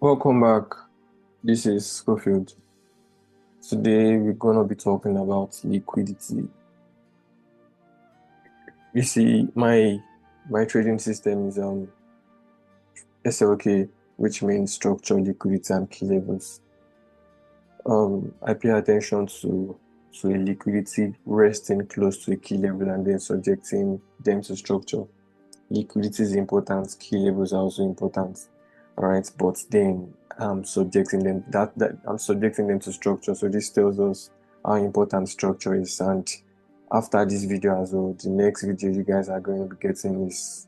Welcome back. This is Schofield. Today we're gonna be talking about liquidity. You see, my trading system is SLK, which means structure, liquidity, and key levels. I pay attention to a liquidity resting close to a key level and then subjecting them to structure. Liquidity is important, key levels are also important. All right, but then I'm subjecting them I'm subjecting them to structure. So this tells us how important structure is. And after this video as well, the next video you guys are going to be getting is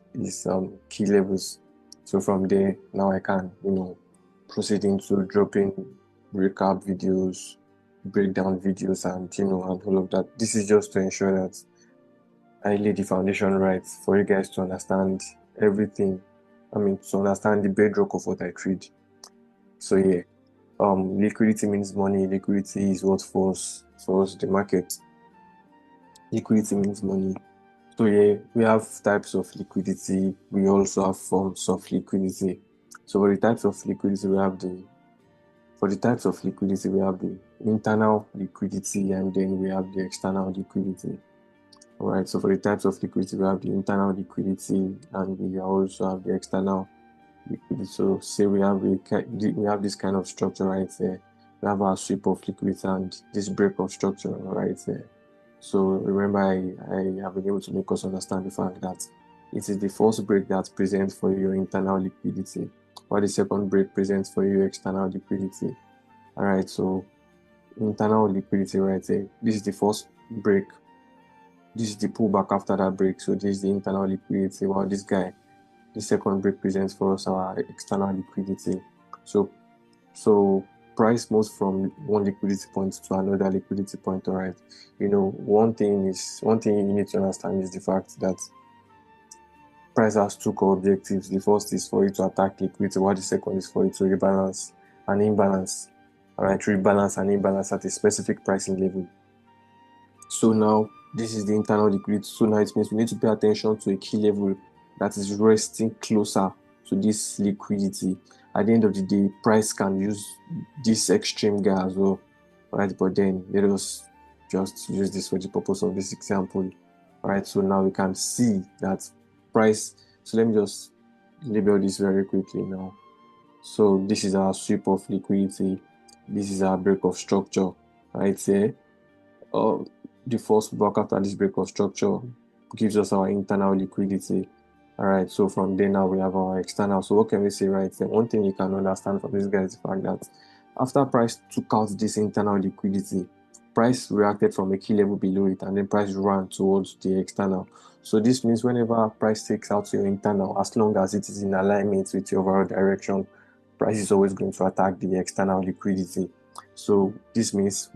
key levels. So from there, now I can proceed into dropping recap videos, breakdown videos, and and all of that. This is just to ensure that I lay the foundation right for you guys to understand everything. To understand the bedrock of what I trade. So yeah, liquidity means money. Liquidity is what force the market. Liquidity means money. So yeah, we have types of liquidity. We also have forms of liquidity. So for the types of liquidity, we have the internal liquidity, and then we have the external liquidity. All right, so for the types of liquidity, we have the internal liquidity and we also have the external liquidity. So say we have this kind of structure right there. We have our sweep of liquidity and this break of structure right there. So remember, I have been able to make us understand the fact that it is the first break that presents for your internal liquidity, while the second break presents for your external liquidity. All right, so internal liquidity right there. This is the first break. This is the pullback after that break. So this is the internal liquidity, while the second break presents for us our external liquidity. So price moves from one liquidity point to another liquidity point. All right. One thing you need to understand is the fact that price has two core objectives. The first is for you to attack liquidity, while the second is for you to rebalance an imbalance. All right, rebalance an imbalance at a specific pricing level. So now this is the internal liquidity. So now it means we need to pay attention to a key level that is resting closer to this liquidity. At the end of the day, price can use this extreme guy as well, right? But then let us just use this for the purpose of this example, right? So now we can see that price. So let me just label this very quickly now. So this is our sweep of liquidity. This is our break of structure right here. The first block after this break of structure gives us our internal liquidity. All right, so from there now we have our external. So what can we say right there? One thing you can understand from this guy is the fact that after price took out this internal liquidity, price reacted from a key level below it, and then price ran towards the external. So this means whenever price takes out your internal, as long as it is in alignment with your overall direction, price is always going to attack the external liquidity. So this means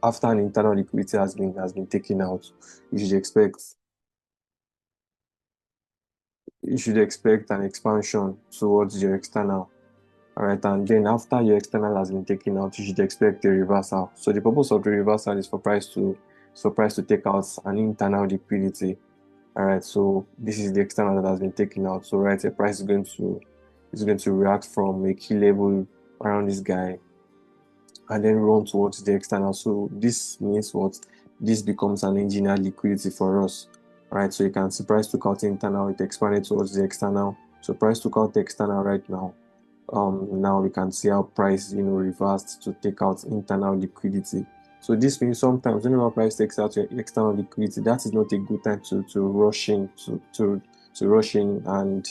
after an internal liquidity has been taken out, you should expect an expansion towards your external. All right, and then after your external has been taken out, you should expect a reversal. So the purpose of the reversal is for price to take out an internal liquidity. All right, so this is the external that has been taken out. So right, the price is going to react from a key level around this guy and then run towards the external. So this means what? This becomes an engineered liquidity for us, right? So you can see price took out internal, it expanded towards the external. So price took out the external right now. Now we can see how price reversed to take out internal liquidity. So this means sometimes whenever price takes out your external liquidity, that is not a good time to rush in to rush in and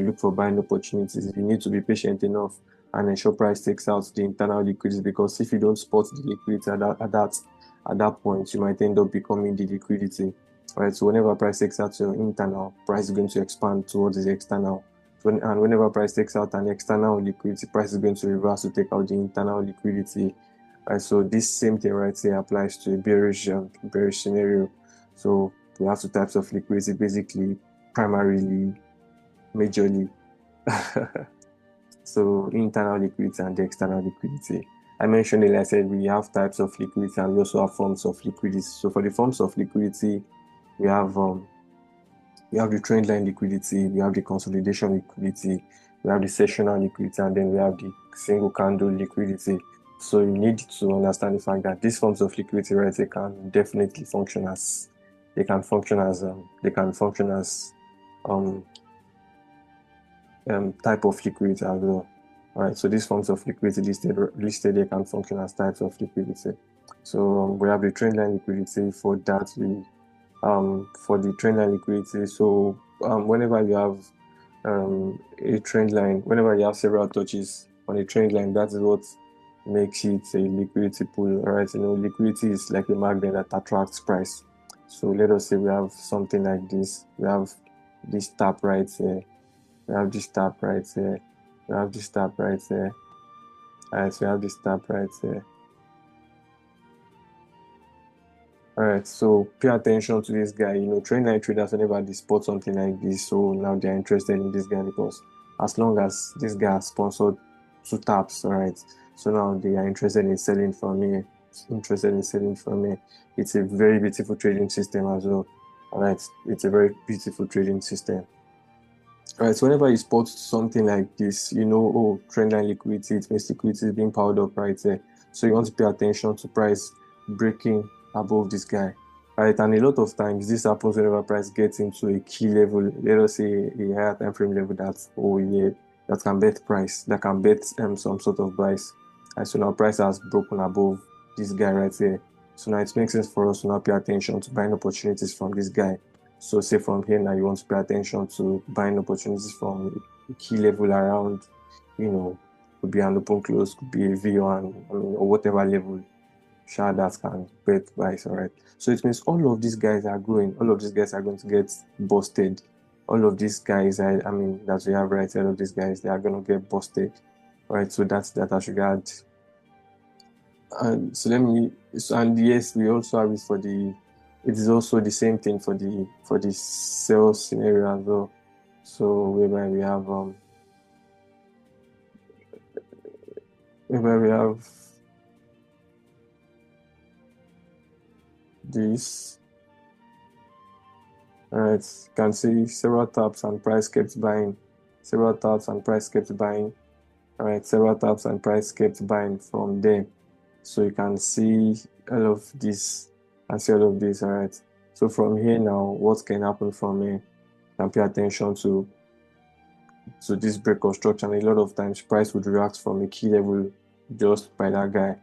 look for buying opportunities. You need to be patient enough and ensure price takes out the internal liquidity, because if you don't spot the liquidity at that point, you might end up becoming the liquidity. Right. So whenever price takes out your internal, price is going to expand towards the external. And whenever price takes out an external liquidity, price is going to reverse to take out the internal liquidity. Right. So this same thing right here applies to a bearish scenario. So we have two types of liquidity, basically, primarily, majorly. So internal liquidity and the external liquidity. I mentioned earlier, I said we have types of liquidity and we also have forms of liquidity. So for the forms of liquidity, we have the trend line liquidity, we have the consolidation liquidity, we have the sessional liquidity, and then we have the single candle liquidity. So you need to understand the fact that these forms of liquidity, right, they can definitely function as um, type of liquidity as well. All right, so these forms of liquidity listed they can function as types of liquidity. So we have the trend line liquidity. For that, we for the trend line liquidity. So whenever you have a trend line, whenever you have several touches on a trend line, that is what makes it a liquidity pool. All right, liquidity is like a magnet that attracts price. So let us say we have something like this. We have this tap right here. We have this tap right here. We have this tap right here. All right, so we have this tap right here. All right, so pay attention to this guy. Trend line traders, whenever they spot something like this, so now they're interested in this guy because as long as this guy has sponsored 2 taps, all right, so now they are interested in selling from me. It's a very beautiful trading system as well. All right, it's a very beautiful trading system. All right, so whenever you spot something like this, oh, trend line liquidity, it means liquidity is being piled up right there. So you want to pay attention to price breaking above this guy. Right, and a lot of times this happens whenever price gets into a key level, let us say a higher time frame level that can bet price, that can bet some sort of price. And so now price has broken above this guy right here. So now it makes sense for us to now pay attention to buying opportunities from this guy. So say from here now you want to pay attention to buying opportunities from a key level around, could be an open close, could be a V1, or whatever level that can bet price, all right? So it means all of these guys are growing. All of these guys are going to get busted. All of these guys, that we have right, all of these guys, they are going to get busted, right? So that's that as regards. And so and yes, we also have it for it is also the same thing for the sales scenario as well. So whereby we have this. All right, you can see several taps and price kept buying. Several taps and price kept buying. All right, several taps and price kept buying from there. So you can see all of this and see all of this. All right. So from here now, what can happen from here? You can pay attention to this break of structure. And a lot of times, price would react from a key level just by that guy,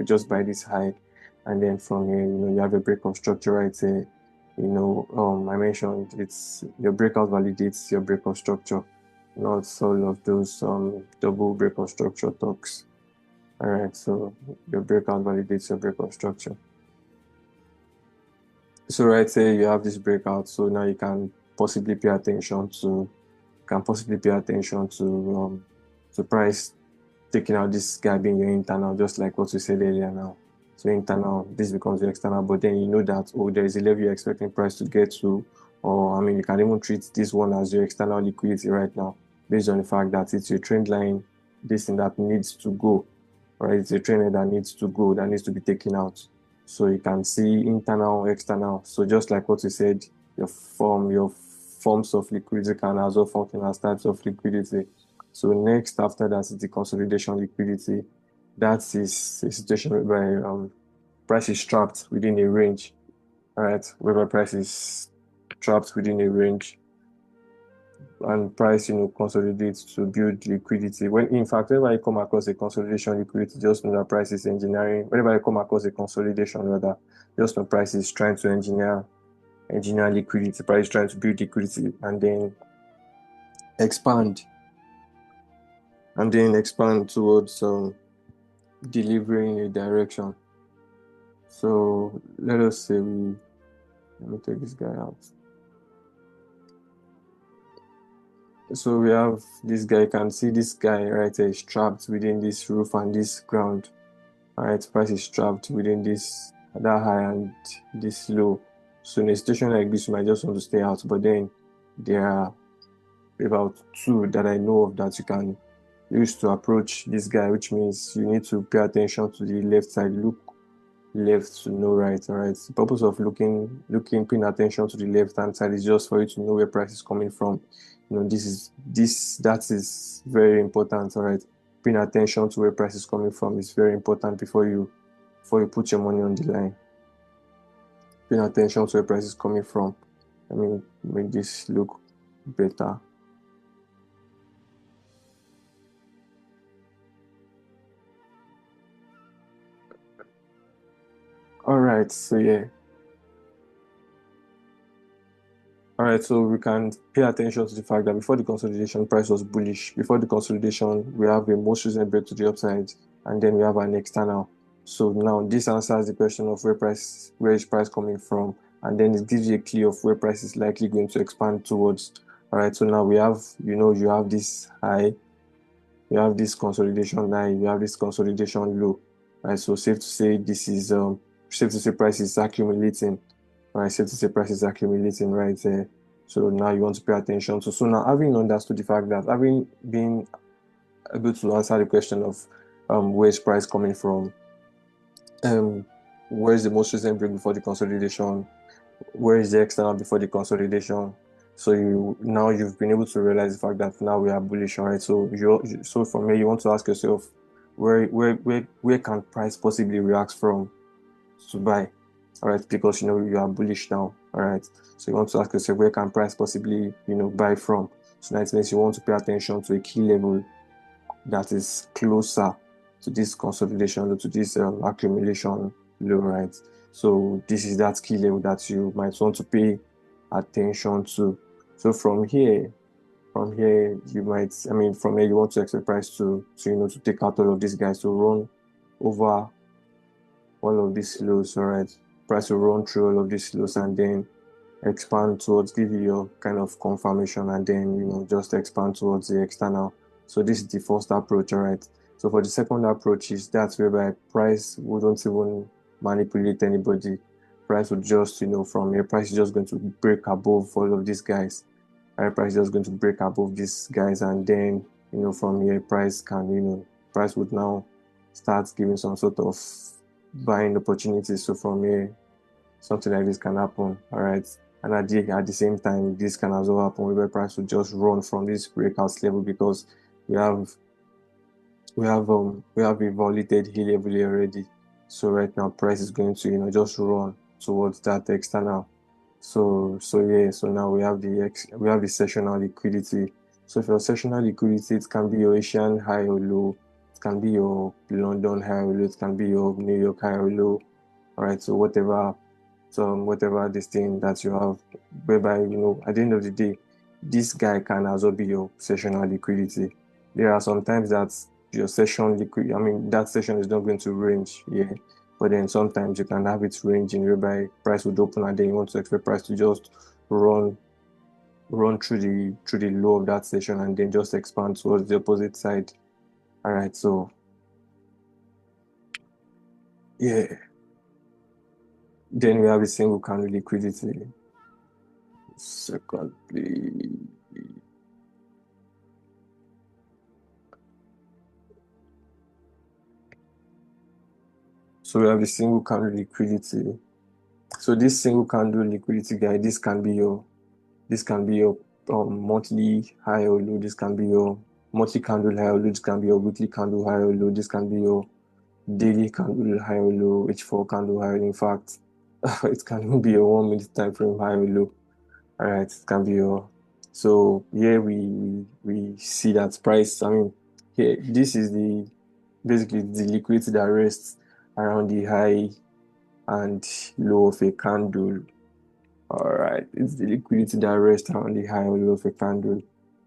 just by this high, and then from here, you have a break of structure right here. I mentioned it's your breakout validates your break of structure, not all of those double break of structure talks. All right, so your breakout validates your break of structure. So right here you have this breakout. So now you can possibly pay attention to price taking out this guy being your internal, just like what we said earlier now. So internal, this becomes your external, but then you know that, there is a level you're expecting price to get to, or you can even treat this one as your external liquidity right now, based on the fact that it's your trend line, this thing that needs to go, right? It's a trend that needs to go, that needs to be taken out. So you can see internal, external. So just like what we said, your forms of liquidity can also function as types of liquidity. So next after that is the consolidation liquidity. That is a situation whereby price is trapped within a range. All right, whereby price is trapped within a range and price consolidates to build liquidity. When in fact, whenever you come across a consolidation liquidity, just know that price is engineering. Whenever you come across a consolidation, rather, just know price is trying to engineer liquidity. Price is trying to build liquidity and then expand towards delivering a direction. So let us say let me take this guy out. So we have this guy. You can see this guy right here is trapped within this roof and this ground. All right, price is trapped within that high and this low. So in a situation like this, you might just want to stay out. But then there are about 2 that I know of that you can use to approach this guy, which means you need to pay attention to the left side. Look left to know right. All right. The purpose of paying attention to the left hand side is just for you to know where price is coming from. That is very important. All right. Paying attention to where price is coming from is very important before you put your money on the line. Paying attention to where price is coming from. I mean, make this look better. All right. So yeah. All right, so we can pay attention to the fact that before the consolidation, price was bullish. Before the consolidation, we have a most recent break to the upside, and then we have an external. So now this answers the question of where is price coming from, and then it gives you a clue of where price is likely going to expand towards. All right, so now we have, you have this high, you have this consolidation high, you have this consolidation low. Right, so safe to say price is accumulating. Right, safe to say price is accumulating right there. So now you want to pay attention to. So now having understood the fact that having been able to answer the question of where's price coming from, um, where's the most recent break before the consolidation, where is the external before the consolidation. So you've been able to realize the fact that now we are bullish, right? So from here you want to ask yourself where can price possibly react from to buy, all right? Because you are bullish now, all right? So you want to ask yourself where can price possibly buy from. So that means you want to pay attention to a key level that is closer to this consolidation or to this accumulation low, right? So this is that key level that you might want to pay attention to. So from here from here you want to expect price to take out all of these guys, to run over all of these lows, all right? Price will run through all of these lows and then expand towards, give you your kind of confirmation, and then just expand towards the external. So this is the first approach, all right? So for the second approach is that whereby price wouldn't even manipulate anybody. Price would just, from here, price is just going to break above all of these guys. Right? Price is just going to break above these guys, and then from here price would now start giving some sort of buying opportunities. So from here something like this can happen, all right? And at the same time, this can as well happen where price will just run from this breakout level, because we have a validated hill level already. So right now price is going to just run towards that external. So now we have the sessional liquidity. So for sessional liquidity, it can be your Asian high or low, it can be your London high or low, it can be your New York high or low. All right, so whatever this thing that you have, whereby at the end of the day, this guy can also be your sessional liquidity. There are sometimes that your session liquid, I mean that session is not going to range, yeah. But then sometimes you can have it ranging whereby price would open and then you want to expect price to just run through the low of that session and then just expand towards the opposite side. All right, so yeah. Then we have a single candle liquidity. Secondly, so we have a single candle liquidity. So this single candle liquidity guy, this can be your monthly high or low. This can be your monthly candle high or low. This can be your weekly candle high or low. This can be your daily candle high or low, H4 candle high. In fact, it can even be your 1 minute time frame high or low. All right, it can be your. So here we see that price. I mean, here this is basically the liquidity that rests around the high and low of a candle. All right, it's the liquidity that rests around the high or low of a candle.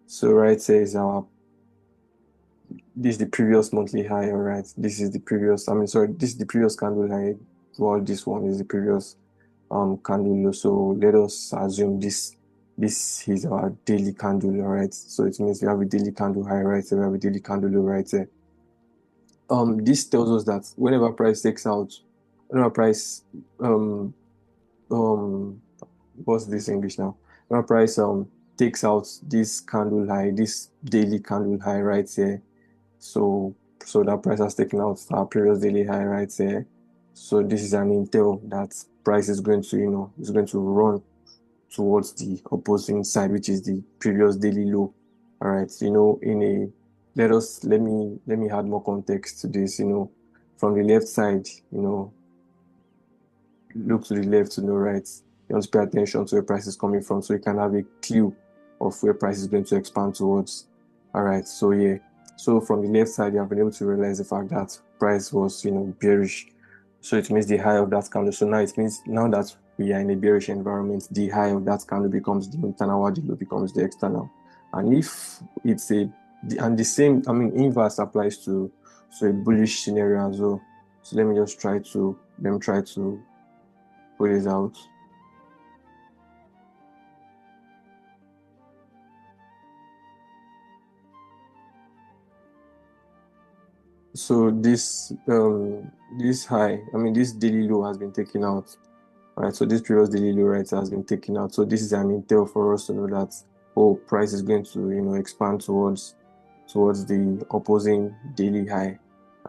So right here is this is the previous monthly high. All right, this is the previous. I mean, sorry, this is the previous candle high. Well, this one is the previous candle low. So let us assume this is our daily candle. All right, so it means we have a daily candle high right here. We have a daily candle low right here. This tells us that whenever price um um what's this English now? Whenever price takes out this candle high, this daily candle high right here. So that price has taken out our previous daily high right here. So this is an intel that price is going to, is going to run towards the opposing side, which is the previous daily low. All right, let me add more context to this. From the left side, look to the left, to the right. You want to pay attention to where price is coming from so you can have a clue of where price is going to expand towards. All right, so yeah. So from the left side, you have been able to realize the fact that price was, bearish. So it means the high of that candle. So now it means now that we are in a bearish environment, the high of that candle becomes the internal, while the low becomes the external. And if it's the same, I mean, inverse applies to a bullish scenario as well. So let me try to put this out. So this high, I mean this daily low has been taken out. Right, so this previous daily low right has been taken out. So this is an intel for us to know that price is going to expand towards the opposing daily high.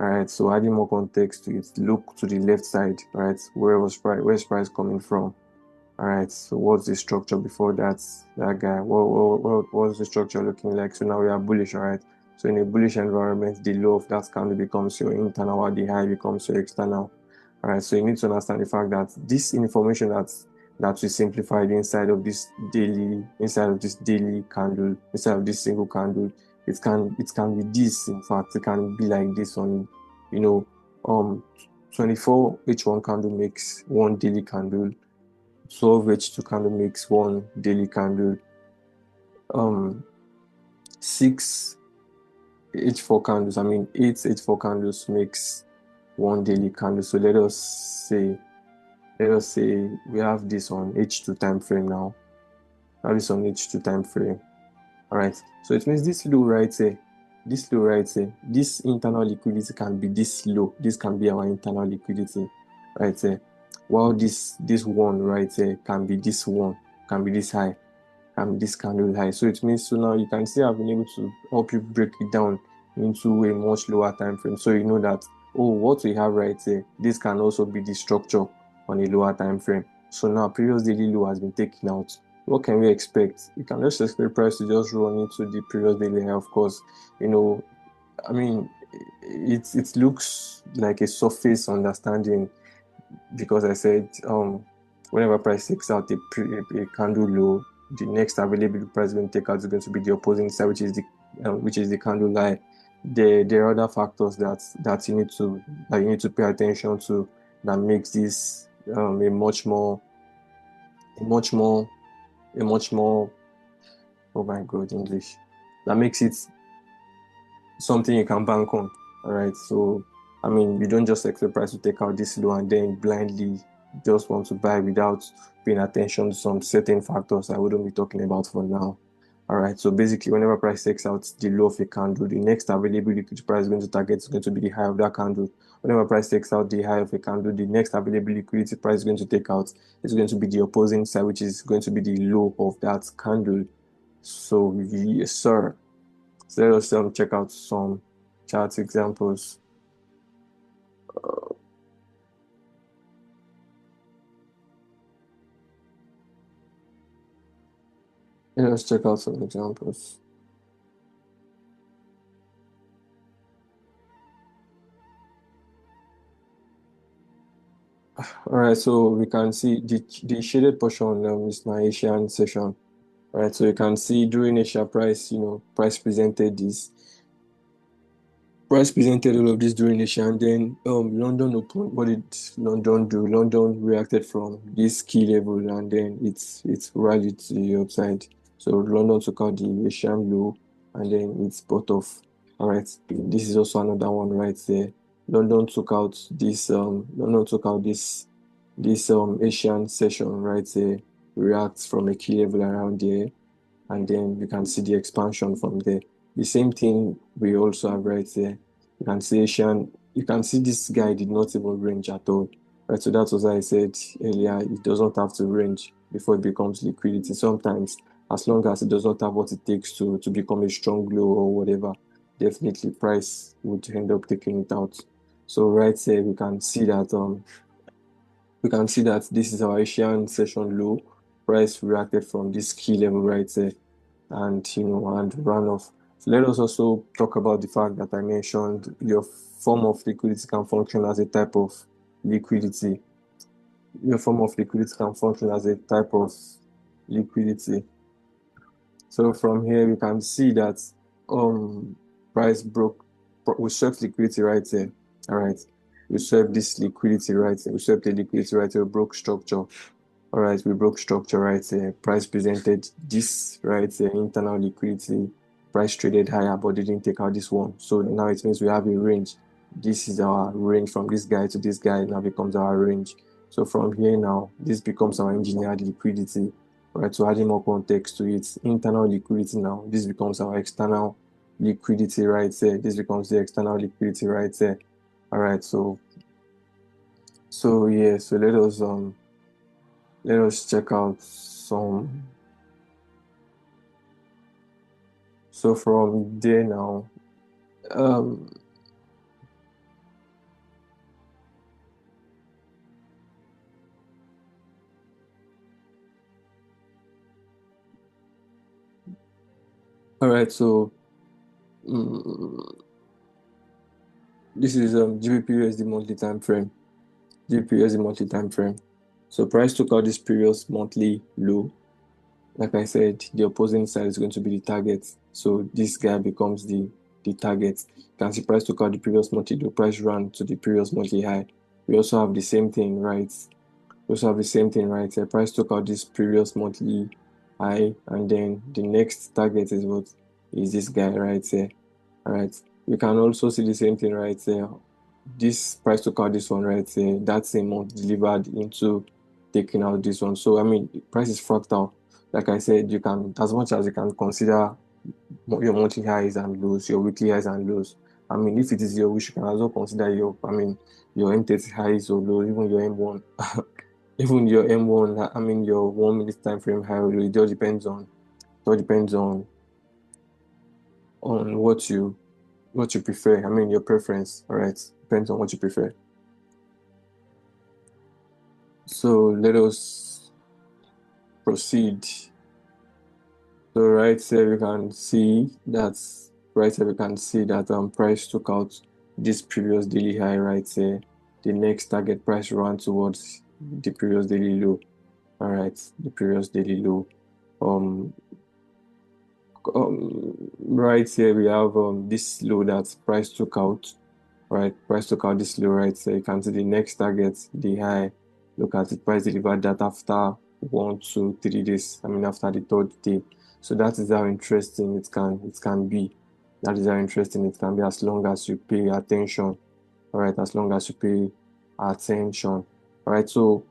All right, so adding more context to it, look to the left side, right? Where's price coming from? All right, so what's the structure before that guy? What's the structure looking like? So now we are bullish, all right? So in a bullish environment, the low of that candle becomes your internal, while the high becomes your external. All right, so you need to understand the fact that this information that we simplified inside of this daily candle, inside of this single candle, it can be this. In fact, it can be like this on, you know, um, 24 H1 candle makes one daily candle. 12 H2 candle makes one daily candle. Um, 6 H4 candles, I mean 8 H4 candles makes one daily candle. So let us say we have this on H2 time frame now. Have this on H2 time frame. All right. So it means this internal liquidity can be this low. This can be our internal liquidity, right here. While this one right here can be this one, can be this high, this candle high. So it means, so now you can see I've been able to help you break it down into a much lower time frame. So you know that, what we have right here, this can also be the structure on a lower time frame. So now previous daily low has been taken out. What can we expect? You can just expect price to just run into the previous daily high, of course. I mean, it looks like a surface understanding, because I said, whenever price takes out a candle low, the next available price going to take out is going to be the opposing side, which is the candle high. There are other factors that you need to pay attention to, that makes this a much more a much more oh my god, English, that makes it something you can bank on. All right. So, I mean, you don't just expect price to take out this low and then blindly just want to buy without paying attention to some certain factors I wouldn't be talking about for now. All right. So basically, whenever price takes out the low of a candle, the next available liquidity price is going to target is going to be the high of that candle. Whenever price takes out the high of a candle, the next available liquidity price is going to take out is going to be the opposing side, which is going to be the low of that candle. So yes, sir. So let us check out some chart examples. Let us check out some examples. All right, so we can see the shaded portion is my Asian session. All right, so you can see during Asia price, price presented this. Price presented all of this during Asia, and then London opened. What did London do? London reacted from this key level, and then it's rallied to the upside. So London took out the Asian low, and then it's bought off. All right, this is also another one right there. London took out this Asian session right there. Reacts from a key level around there, and then you can see the expansion from there. The same thing we also have right there. You can see this guy did not even range at all. Right, so that's what I said earlier. It does not have to range before it becomes liquidity. Sometimes, as long as it does not have what it takes to become a strong low or whatever, definitely price would end up taking it out. So right here we can see that this is our Asian session low. Price reacted from this key level right here, and and ran off. So let us also talk about the fact that I mentioned your form of liquidity can function as a type of liquidity. Your form of liquidity can function as a type of liquidity. So from here we can see that um price broke. We swept liquidity right here. All right. We swept this liquidity right here. We swept the liquidity right here. Broke structure. All right, we broke structure right here. Price presented this right here, internal liquidity. Price traded higher, but didn't take out this one. So now it means we have a range. This is our range from this guy to this guy. Now becomes our range. So from here now, this becomes our engineered liquidity. All right, so adding more context to it, internal liquidity now. This becomes our external liquidity right here. This becomes the external liquidity right here. All right, so yeah, so let us check out some. So from there now, um, all right. So mm, this is GBP monthly time frame. GBP monthly time frame. So price took out this previous monthly low. Like I said, the opposing side is going to be the target. So this guy becomes the target. You can see price took out the previous monthly low. Price ran to the previous monthly high. We also have the same thing, right? We also have the same thing, right? The price took out this previous monthly high, and then the next target is what is this guy right here. All right. You can also see the same thing right there. This price took out this one right here. That same amount delivered into taking out this one. So I mean, price is fractal. Like I said, you can, as much as you can consider your monthly highs and lows, your weekly highs and lows. I mean, if it is your wish, you can also consider your M30 highs or lows, even your M1. Even your M1, I mean your 1 minute time frame high or low, it all depends on what you prefer. I mean your preference, all right? Depends on what you prefer. So let us proceed. So right here we can see that price took out this previous daily high right here. The next target price ran towards the previous daily low. All right, the previous daily low. Um, right here we have this low that price took out. Right, price took out this low right here. You can see the next target, the high. Look at it, price delivered that after 1, 2, 3 days. I mean after the third day. So that is how interesting it can be. That is how interesting it can be as long as you pay attention. All right, as long as you pay attention. All right, so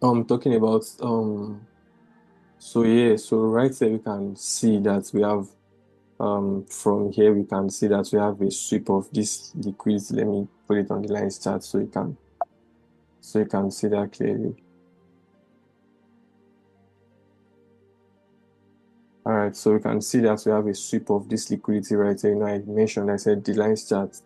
talking about so yeah, so right here we can see that we have from here we can see that we have a sweep of this liquidity. Let me put it on the lines chart so you can see that clearly. All right, so we can see that we have a sweep of this liquidity right here. I said the lines chart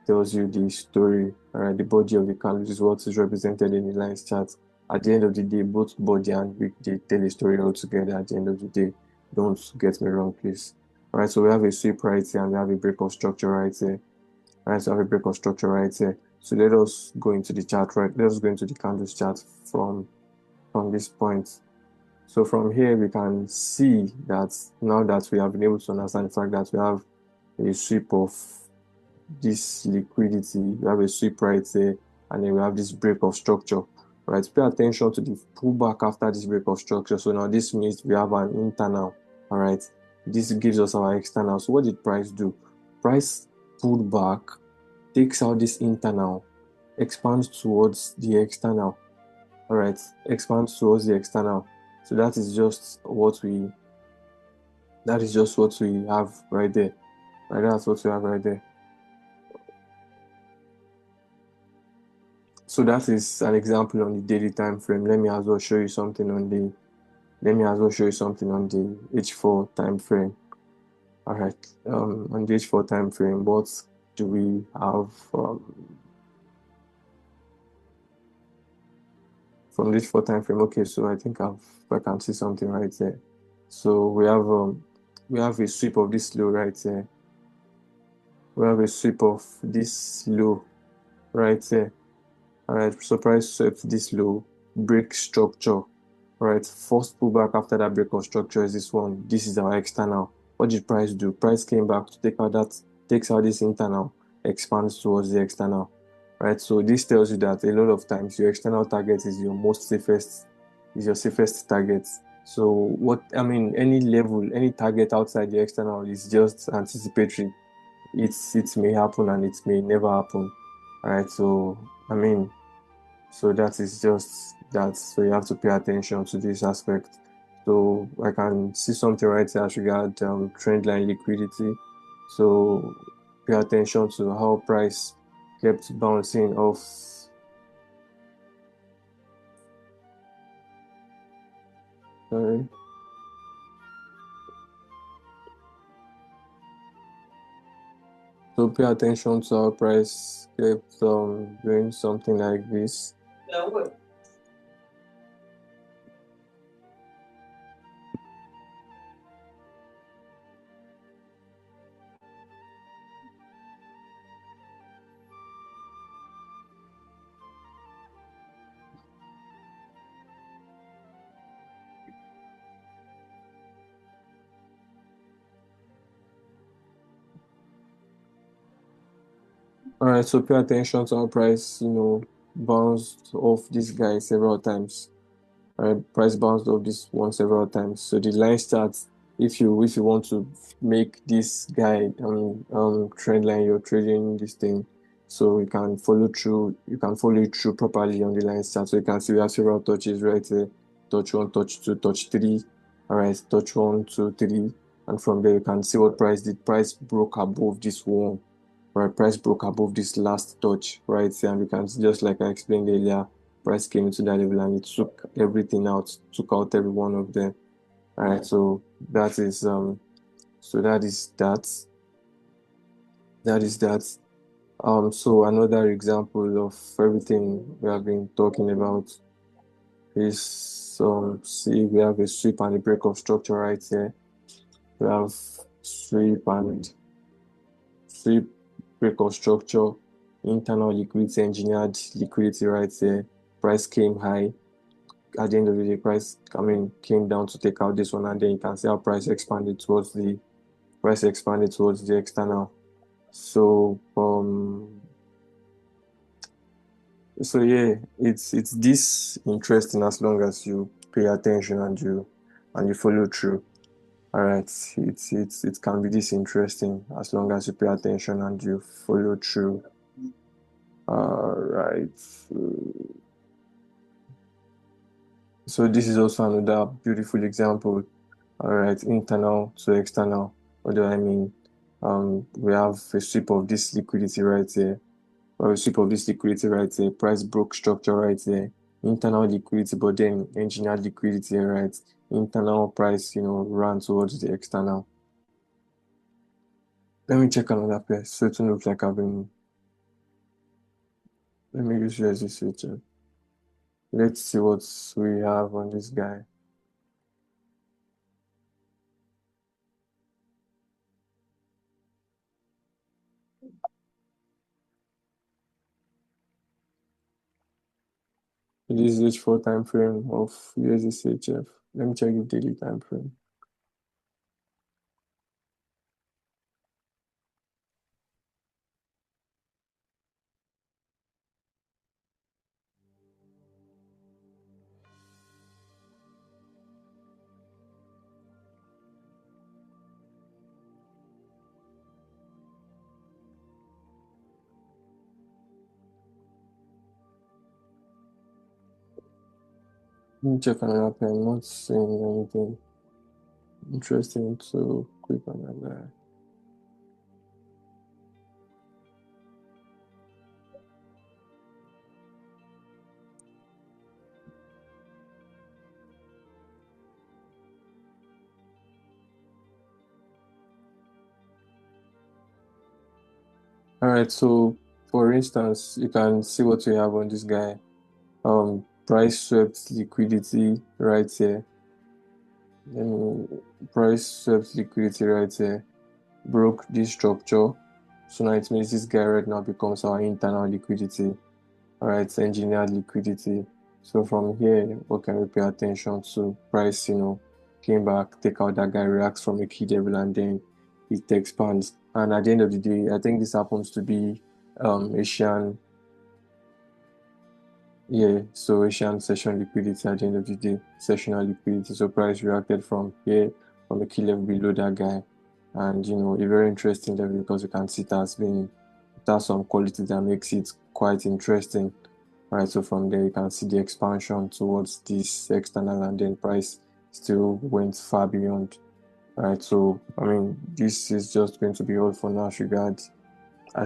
tells you the story. All right, the body of the candle is what is represented in the lines chart. At the end of the day, both body and wick, they tell a story all together at the end of the day. Don't get me wrong, please. All right, so we have a sweep right here and we have a break of structure right here. All right, so I have a break of structure right here. So let us go into the chart, right? Let us go into the candles chart from this point. So from here, we can see that now that we have been able to understand the fact that we have a sweep of this liquidity, we have a sweep right there, and then we have this break of structure, right? Pay attention to the pullback after this break of structure. So now this means we have an internal, all right? This gives us our external. So what did price do? Price pulled back, takes out this internal, expands towards the external. All right, expands towards the external. So that is just what we have right there. Right, that's what we have right there. So that is an example on the daily time frame. Let me as well show you something on the H4 time frame. All right, on the H4 time frame, but do we have from this 4 time frame? Okay, so I think I can see something right there. So we have a sweep of this low right there. We have a sweep of this low right there. All right, so price swept this low, break structure. All right, first pullback after that break of structure is this one. This is our external. What did price do? Price came back to takes out this internal, expands towards the external. Right, so this tells you that a lot of times your external target is your safest target. So what I mean, any level, any target outside the external is just anticipatory. It may happen and it may never happen. All right, so I mean, so that is just that. So you have to pay attention to this aspect. So I can see something right here as regard trend line liquidity. So pay attention to how price kept bouncing off. Sorry. So pay attention to how price kept doing something like this. All right, so pay attention to how price, bounced off this guy several times. All right, price bounced off this one several times. So the line starts if you want to make this guy trend line you're trading this thing, so you can follow it through properly on the line start. So you can see we have several touches right there. Touch one, touch two, touch three. All right, touch one, two, three. And from there you can see what price did. Price broke above this one. Right, price broke above this last touch right here, and you can see, just like I explained earlier, price came into that level and it took everything out, took out every one of them. All right, so that is so that is that. That is that. So another example of everything we have been talking about is see, we have a sweep and a break of structure right here. We have sweep and sweep, break of structure, internal liquidity, engineered liquidity right there. Price came high. At the end of the day, came down to take out this one, and then you can see how price expanded towards the external. So so yeah, it's this interesting as long as you pay attention and you follow through. All right, it can be this interesting as long as you pay attention and you follow through. All right. So this is also another beautiful example. All right, internal to external. What do I mean? We have a sweep of this liquidity right here. Or a sweep of this liquidity right here. Price broke structure right here. Internal liquidity, but then engineered liquidity, right? Internal price, ran towards the external. Let me check another place. So it looks like let me use you as a switcher. Let's see what we have on this guy. This is H4 time frame of USDCHF. Let me check the daily time frame. Let me check another pair. I'm not seeing anything interesting to click on that guy. All right, so for instance, you can see what we have on this guy. Price swept liquidity right here. Price swept liquidity right here. Broke this structure. So now it means this guy right now becomes our internal liquidity. All right, engineered liquidity. So from here, what can we pay attention to? Price, came back, take out that guy, reacts from a key level, and then it expands. And at the end of the day, I think this happens to be Asian, yeah, so Asian session liquidity at the end of the day, sessional liquidity. So price reacted from here, from a key level below that guy. And a very interesting level because you can see it has some quality that makes it quite interesting. Right, so from there you can see the expansion towards this external, and then price still went far beyond. Right, so I mean this is just going to be all for now as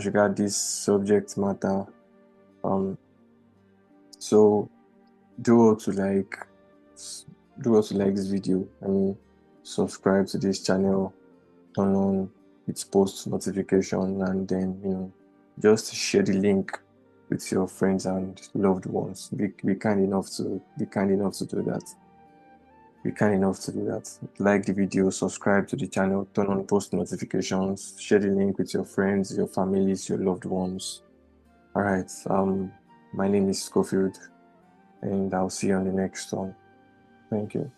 regard this subject matter. Um, so do well to like do well to like this video. I mean, subscribe to this channel, turn on its post notification, and then just share the link with your friends and loved ones. Be kind enough to do that. Be kind enough to do that. Like the video, subscribe to the channel, turn on post notifications, share the link with your friends, your families, your loved ones. All right. My name is Schofield, and I'll see you on the next one. Thank you.